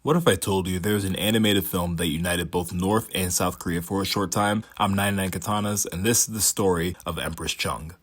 What if I told you there's an animated film that united both North and South Korea for a short time? I'm 99 Katanas, and this is the story of Empress Chung.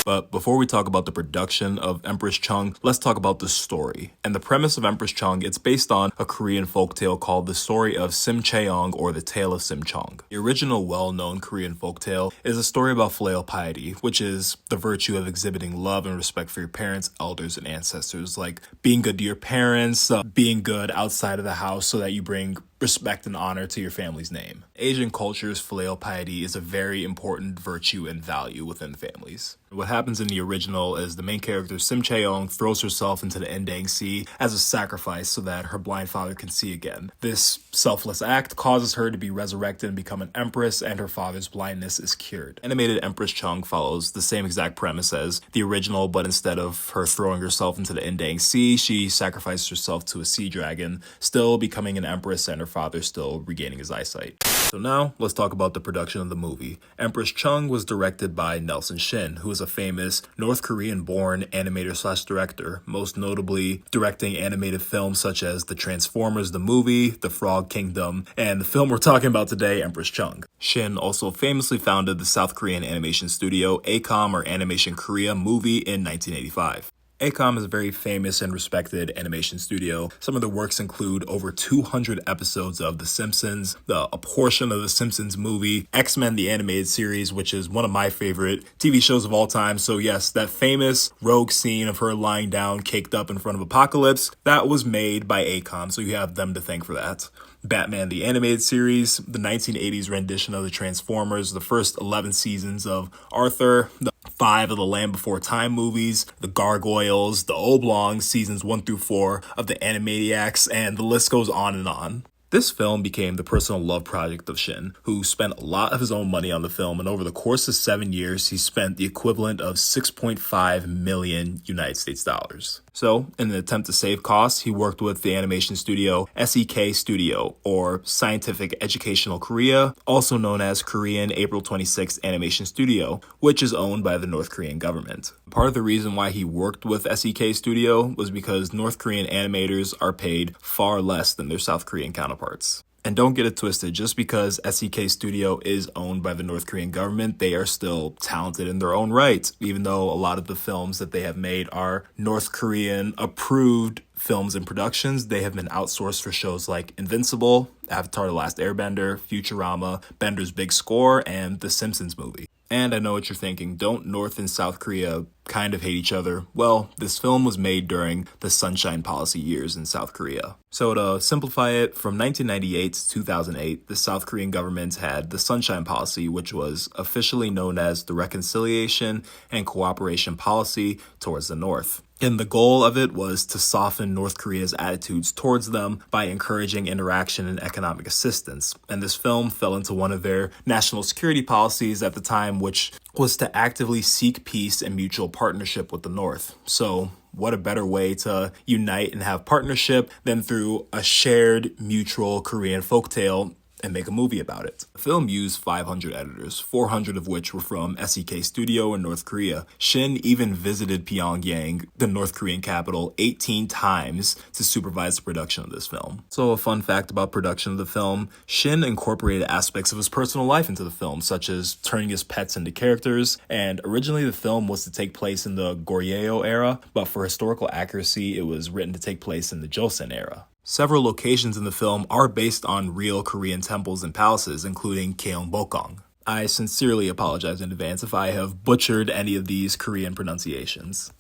But before we talk about the production of Empress Chung, let's talk about the story. And the premise of Empress Chung, it's based on a Korean folktale called The Story of Sim Chaeyoung, or The Tale of Sim Chung. The original well-known Korean folktale is a story about filial piety, which is the virtue of exhibiting love and respect for your parents, elders, and ancestors, like being good to your parents, being good outside of the house so that you bring respect and honor to your family's name. Asian culture's filial piety is a very important virtue and value within families. What happens in the original is the main character, Sim Chaeyoung, throws herself into the Indang Sea as a sacrifice so that her blind father can see again. This selfless act causes her to be resurrected and become an empress, and her father's blindness is cured. Animated Empress Chung follows the same exact premise as the original, but instead of her throwing herself into the Indang Sea, she sacrificed herself to a sea dragon, still becoming an empress and her father still regaining his eyesight. So now, let's talk about the production of the movie. Empress Chung was directed by Nelson Shin, who is a famous North Korean-born animator/director, most notably directing animated films such as The Transformers the movie, The Frog Kingdom, and the film we're talking about today, Empress Chung. Shin also famously founded the South Korean animation studio ACOM, or Animation Korea Movie, in 1985. ACOM is a very famous and respected animation studio. Some of their works include over 200 episodes of The Simpsons, a portion of The Simpsons movie, X-Men the Animated Series, which is one of my favorite TV shows of all time. So yes, that famous rogue scene of her lying down caked up in front of Apocalypse, that was made by ACOM, so you have them to thank for that. Batman the Animated Series, the 1980s rendition of the Transformers, the first 11 seasons of Arthur, the 5 of the Land Before Time movies, the Gargoyles, the Oblongs, seasons 1 through 4 of the Animaniacs, and the list goes on and on. This film became the personal love project of Shin, who spent a lot of his own money on the film, and over the course of 7 years, he spent the equivalent of 6.5 million United States dollars. So, in an attempt to save costs, he worked with the animation studio SEK Studio, or Scientific Educational Korea, also known as Korean April 26th Animation Studio, which is owned by the North Korean government. Part of the reason why he worked with SEK Studio was because North Korean animators are paid far less than their South Korean counterparts. And don't get it twisted, just because SEK Studio is owned by the North Korean government, they are still talented in their own right, even though a lot of the films that they have made are North Korean approved films and productions. They have been outsourced for shows like Invincible, Avatar: The Last Airbender, Futurama, Bender's Big Score, and The Simpsons movie. And I know what you're thinking, don't North and South Korea kind of hate each other? Well, this film was made during the Sunshine Policy years in South Korea. So to simplify it, from 1998 to 2008, the South Korean government had the Sunshine Policy, which was officially known as the Reconciliation and Cooperation Policy towards the North. And the goal of it was to soften North Korea's attitudes towards them by encouraging interaction and economic assistance. And this film fell into one of their national security policies at the time, which was to actively seek peace and mutual partnership with the North. So what a better way to unite and have partnership than through a shared mutual Korean folktale and make a movie about it. The film used 500 editors, 400 of which were from SEK Studio in North Korea. Shin even visited Pyongyang, the North Korean capital, 18 times to supervise the production of this film. So a fun fact about production of the film, Shin incorporated aspects of his personal life into the film, such as turning his pets into characters, and originally the film was to take place in the Goryeo era, but for historical accuracy, it was written to take place in the Joseon era. Several locations in the film are based on real Korean temples and palaces, including Gyeongbokgung. I sincerely apologize in advance if I have butchered any of these Korean pronunciations.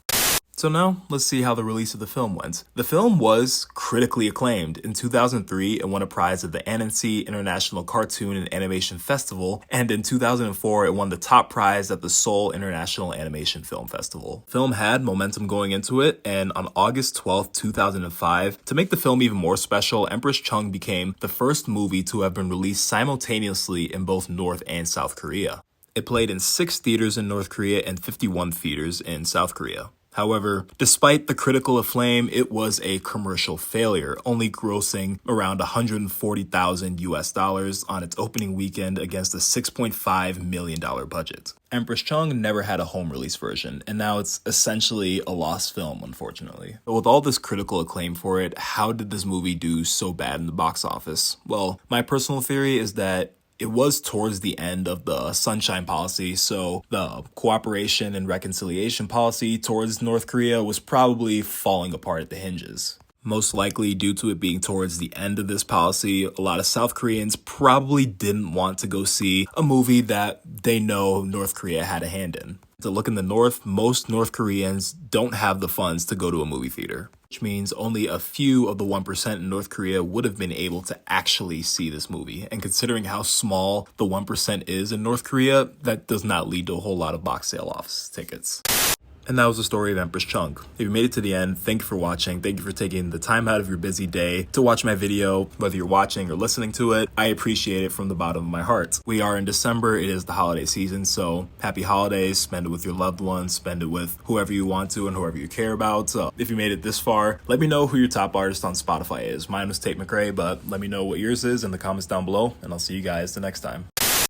So now, let's see how the release of the film went. The film was critically acclaimed. In 2003, it won a prize at the Annecy International Cartoon and Animation Festival, and in 2004, it won the top prize at the Seoul International Animation Film Festival. The film had momentum going into it, and on August 12, 2005, to make the film even more special, Empress Chung became the first movie to have been released simultaneously in both North and South Korea. It played in 6 theaters in North Korea and 51 theaters in South Korea. However, despite the critical acclaim, it was a commercial failure, only grossing around 140,000 US dollars on its opening weekend against a $6.5 million budget. Empress Chung never had a home release version, and now it's essentially a lost film, unfortunately. But with all this critical acclaim for it, how did this movie do so bad in the box office? Well, my personal theory is that it was towards the end of the Sunshine Policy, so the cooperation and reconciliation policy towards North Korea was probably falling apart at the hinges. Most likely due to it being towards the end of this policy, a lot of South Koreans probably didn't want to go see a movie that they know North Korea had a hand in. To look in the North, most North Koreans don't have the funds to go to a movie theater, which means only a few of the 1% in North Korea would have been able to actually see this movie. And considering how small the 1% is in North Korea, that does not lead to a whole lot of box sale office tickets. And that was the story of Empress Chung. If you made it to the end, thank you for watching. Thank you for taking the time out of your busy day to watch my video, whether you're watching or listening to it. I appreciate it from the bottom of my heart. We are in December. It is the holiday season, so happy holidays. Spend it with your loved ones. Spend it with whoever you want to and whoever you care about. So if you made it this far, let me know who your top artist on Spotify is. Mine was Tate McRae, but let me know what yours is in the comments down below, and I'll see you guys the next time.